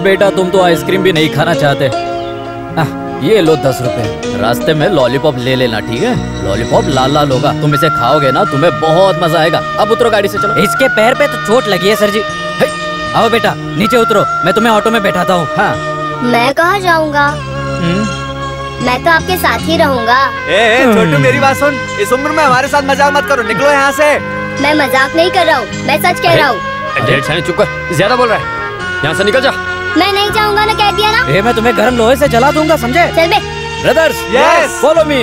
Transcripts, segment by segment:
बेटा तुम तो आइसक्रीम भी नहीं खाना चाहते। ये लो 10 रुपए, रास्ते में लॉलीपॉप ले लेना, ठीक है? लॉलीपॉप लाल लाल होगा, तुम इसे खाओगे ना तुम्हें बहुत मजा आएगा। अब उतरो गाड़ी से, चलो। इसके पैर पे तो चोट लगी है सर जी। आओ बेटा नीचे उतरो, मैं तुम्हें ऑटो में बैठाता हूँ। हाँ। मैं कहाँ जाऊँगा? मैं तो आपके साथ ही रहूँगा। छोटू मेरी बात सुन, इस उम्र में हमारे साथ मजाक मत करो, निकलो यहाँ से। मैं मजाक नहीं कर रहा हूँ, मैं सच कह रहा हूँ। चुप कर, ज्यादा बोल रहा है, यहाँ से निकल जा। मैं नहीं जाऊँगा ना, कह दिया ना। मैं तुम्हें गर्म लोहे से जला दूंगा, समझे? चल बे। Brothers, yes, follow me.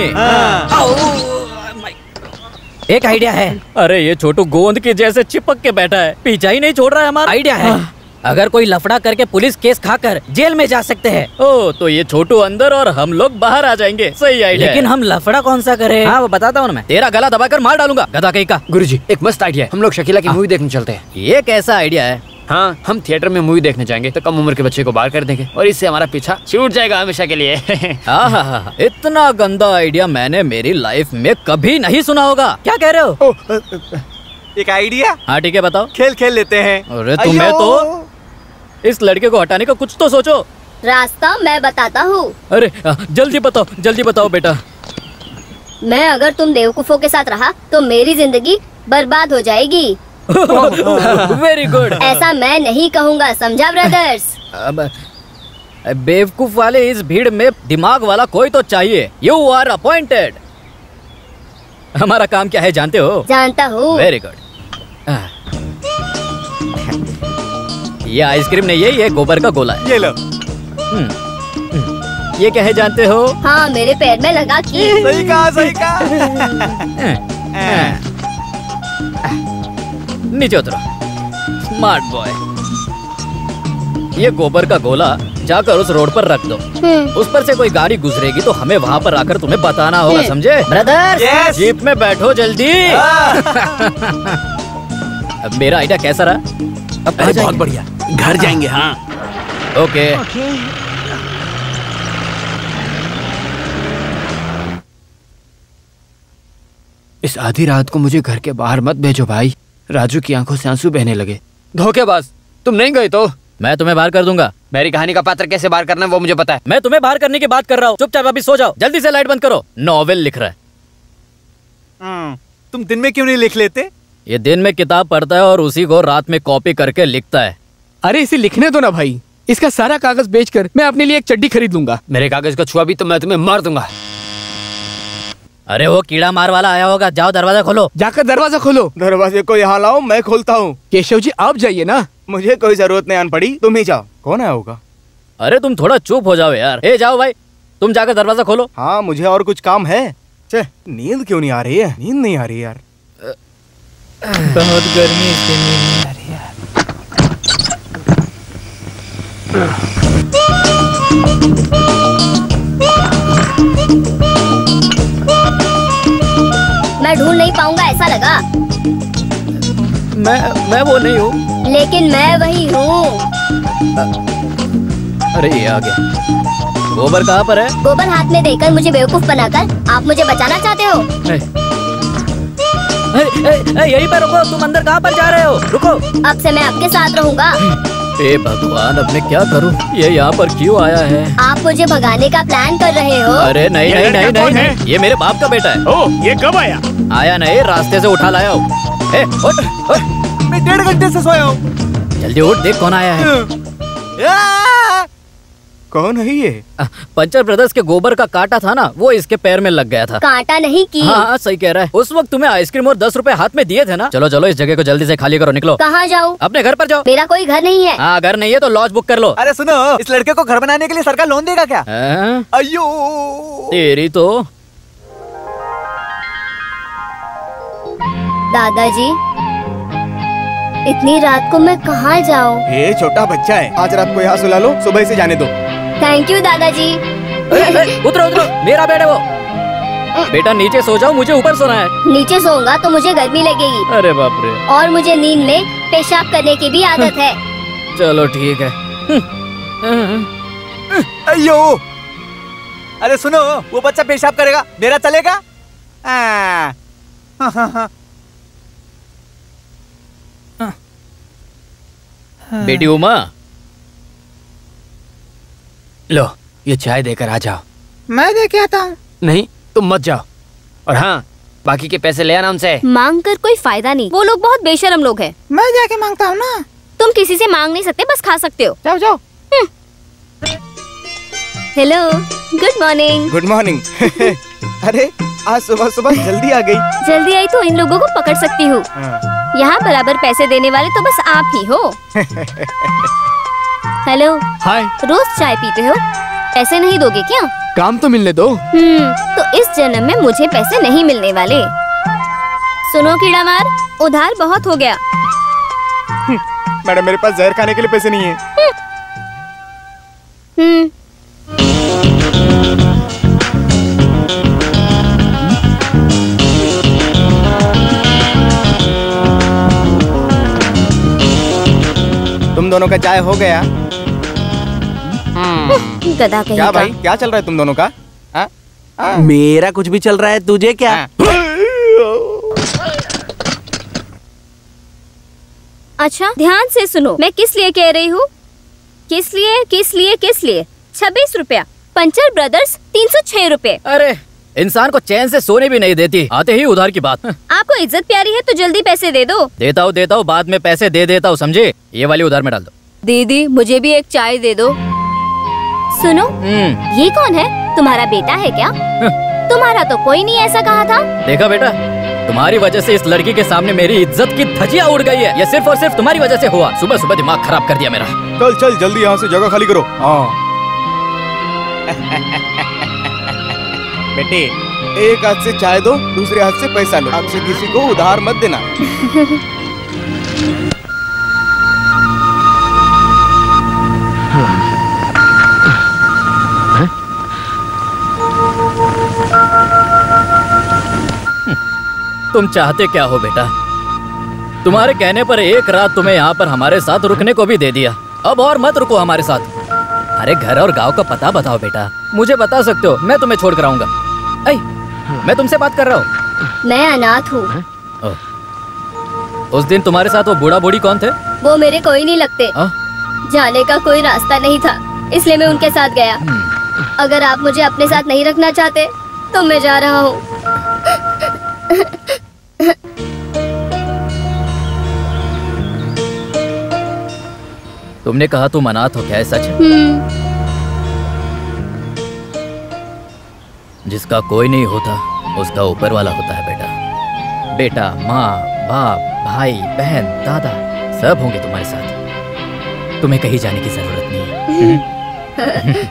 एक आइडिया है। अरे ये छोटू गोंद के जैसे चिपक के बैठा है, पीछा ही नहीं छोड़ रहा है हमारा। आइडिया है, अगर कोई लफड़ा करके पुलिस केस खाकर जेल में जा सकते हैं। ओ तो ये छोटू अंदर और हम लोग बाहर आ जाएंगे। सही आइडिया। लेकिन हम लफड़ा कौन सा करें? हाँ वो बताता हूँ मैं, तेरा गला दबाकर मार डालूंगा, गधा कहीं का। गुरुजी एक मस्त आइडिया है, हम लोग शकीला की मूवी देखने चलते हैं। ये कैसा आइडिया है? हाँ, हम थिएटर में मूवी देखने जाएंगे तो कम उम्र के बच्चे को बाहर कर देंगे और इससे हमारा पीछा छूट जाएगा हमेशा के लिए। इतना गंदा आइडिया मैंने मेरी लाइफ में कभी नहीं सुना होगा। क्या कह रहे हो? एक आइडिया? हाँ ठीक है बताओ। खेल खेल लेते हैं। अरे तुम्हें तो इस लड़के को हटाने का कुछ तो सोचो। रास्ता मैं बताता हूँ। अरे जल्दी बताओ बेटा। मैं अगर तुम बेवकूफों के साथ रहा तो मेरी जिंदगी बर्बाद हो जाएगी। Very good. ऐसा मैं नहीं कहूँगा, समझा ब्रदर्स? अब बेवकूफ वाले इस भीड़ में दिमाग वाला कोई तो चाहिए। You are appointed. हमारा काम क्या है जानते हो? जानता हूँ। Very good. ये आइसक्रीम नहीं है, ये गोबर का गोला है। ये लो। ये क्या है जानते हो? हाँ मेरे पैर में लगा कि। सही कहा। नीचे उतरो, स्मार्ट बॉय। ये गोबर का गोला जाकर उस रोड पर रख दो। उस पर से कोई गाड़ी गुजरेगी तो हमें वहाँ पर आकर तुम्हें बताना होगा, समझे? ब्रदर्स, जीप में बैठो जल्दी। अब मेरा आइडिया कैसा रहा? अब बहुत बढ़िया, घर जाएंगे। हाँ ओके। इस आधी रात को मुझे घर के बाहर मत भेजो भाई। राजू की आंखों से आंसू बहने लगे। धोखेबाज, तुम नहीं गए तो मैं तुम्हें बाहर कर दूंगा। मेरी कहानी का पात्र कैसे बाहर करना है वो मुझे पता है। मैं तुम्हें बाहर करने की बात कर रहा हूँ। चुपचाप अभी सो जाओ, जल्दी से लाइट बंद करो। नॉवेल लिख रहा है। तुम दिन में क्यों नहीं लिख लेते? ये दिन में किताब पढ़ता है और उसी को रात में कॉपी करके लिखता है। अरे इसे लिखने दो ना भाई, इसका सारा कागज बेचकर मैं अपने लिए एक चड्डी खरीद लूंगा। मेरे कागज को छुआ भी तो मैं तुम्हें मार दूंगा। अरे वो कीड़ा मार वाला आया होगा, जाओ दरवाजा खोलो। जाकर दरवाजा खोलो। दरवाजे को यहाँ लाओ, मैं खोलता हूँ। केशव जी आप जाइए ना। मुझे कोई जरूरत नहीं आन पड़ी, तुम ही जाओ। कौन आया होगा? अरे तुम थोड़ा चुप हो जाओ यार। ए जाओ भाई, तुम जाकर दरवाजा खोलो। हाँ मुझे और कुछ काम है। नींद क्यों नहीं आ रही है? नींद नहीं आ रही यार। बहुत गर्मी, इसलिए नींद नहीं आ रही है। मैं ढूंढ नहीं पाऊंगा ऐसा लगा। मैं वो नहीं हूँ। लेकिन मैं वही हूँ। अरे ये आ गया। गोबर कहाँ पर है? गोबर हाथ में देकर मुझे बेवकूफ बनाकर आप मुझे बचाना चाहते हो? यहीं पर रुको। तुम अंदर कहाँ पर जा रहे हो? रुको। अब से मैं आपके साथ रहूँगा। हे भगवान, अब मैं क्या करूँ? ये यहाँ पर क्यों आया है? आप मुझे भगाने का प्लान कर रहे हो? अरे नहीं नहीं नहीं नहीं, नहीं। ये मेरे बाप का बेटा है। ओह, ये कब आया? आया नहीं, रास्ते से उठा लाया हूँ। उठ। मैं 1.5 घंटे से सोया हूँ। जल्दी उठ, देख कौन आया है। कौन है ये? पंचर ब्रदर्स के गोबर का कांटा था ना, वो इसके पैर में लग गया था। कांटा नहीं की। हाँ सही कह रहा है। उस वक्त तुम्हें आइसक्रीम और 10 रुपए हाथ में दिए थे ना। चलो चलो इस जगह को जल्दी से खाली करो, निकलो। कहाँ जाऊँ? अपने घर पर जाओ। मेरा कोई घर नहीं है। हाँ घर नहीं है तो लॉज बुक कर लो। अरे सुनो, इस लड़के को घर बनाने के लिए सरकार लोन देगा क्या? अयो तेरी तो। दादाजी, इतनी रात को मैं कहाँ जाऊँ? ये छोटा बच्चा है, आज रात को यहाँ सुला लो, सुबह से जाने दो। थैंक यू दादाजी। उतरो उतरो, मेरा बेड है वो। बेटा नीचे सो जाओ, मुझे ऊपर सोना है। नीचे सोऊंगा तो मुझे गर्मी लगेगी। अरे बाप रे। और मुझे नींद में पेशाब करने की भी आदत है। चलो ठीक है। अयो, अरे सुनो, वो बच्चा पेशाब करेगा, मेरा चलेगा? बेटी उमा, लो ये चाय देकर आ जाओ। मैं दे के आता हूँ। नहीं तुम मत जाओ। और हाँ, बाकी के पैसे ले आना उनसे। मांग कर कोई फायदा नहीं, वो लोग बहुत बेशरम लोग हैं। मैं जाके मांगता हूँ ना। तुम किसी से मांग नहीं सकते, बस खा सकते हो। जाओ जाओ। Hello, good morning. Good morning. अरे आज सुबह सुबह जल्दी आ गई। जल्दी आई तो इन लोगों को पकड़ सकती हूँ। यहाँ बराबर पैसे देने वाले तो बस आप ही हो। हेलो, हाय। रोज चाय पीते हो, पैसे नहीं दोगे क्या? काम तो मिलने दो। तो इस जन्म में मुझे पैसे नहीं मिलने वाले। सुनो कीड़ा मार, उधार बहुत हो गया। मैडम मेरे पास जहर खाने के लिए पैसे नहीं है। तुम दोनों का चाय हो गया? गधा कहीं क्या का। भाई, क्या चल रहा है तुम दोनों का? मेरा कुछ भी चल रहा है, तुझे क्या? अच्छा ध्यान से सुनो, मैं किस लिए कह रही हूँ। किस लिए 26 रुपया। पंचर ब्रदर्स 306 रुपए। अरे इंसान को चैन से सोने भी नहीं देती, आते ही उधार की बात। आपको इज्जत प्यारी है तो जल्दी पैसे दे दो। देता हूँ, बाद में पैसे दे देता हूँ, समझे? ये वाली उधार में डाल दो। दीदी मुझे भी एक चाय दे दो। सुनो, ये कौन है? तुम्हारा बेटा है क्या? तुम्हारा तो कोई नहीं ऐसा कहा था। देखा बेटा, तुम्हारी वजह से इस लड़की के सामने मेरी इज्जत की धज्जियां उड़ गई है। ये सिर्फ और सिर्फ तुम्हारी वजह से हुआ। सुबह सुबह दिमाग खराब कर दिया मेरा। चल चल जल्दी यहाँ से जगह खाली करो। हाँ बेटे, एक हाथ से चाय दो, दूसरे हाथ से पैसा लो। आपसे किसी को उधार मत देना। तुम चाहते क्या हो बेटा? तुम्हारे कहने पर एक रात तुम्हें यहाँ पर हमारे साथ रुकने को भी दे दिया। अब और मत रुको हमारे साथ। अरे घर और गांव का पता बताओ बेटा। मुझे बता सकते हो, मैं तुम्हें छोड़ कर आऊंगा। मैं तुमसे बात कर रहा हूँ। मैं अनाथ हूँ। उस दिन तुम्हारे साथ वो बूढ़ा बूढ़ी कौन थे? वो मेरे कोई नहीं लगते। जाने का कोई रास्ता नहीं था, इसलिए मैं उनके साथ गया। अगर आप मुझे अपने साथ नहीं रखना चाहते तो मैं जा रहा हूँ। तुमने कहा तुम अनाथ हो, क्या है सच? जिसका कोई नहीं होता उसका ऊपर वाला होता है बेटा। बेटा, माँ, बाप, भाई, बहन, दादा सब होंगे तुम्हारे साथ। तुम्हें कहीं जाने की जरूरत नहीं है।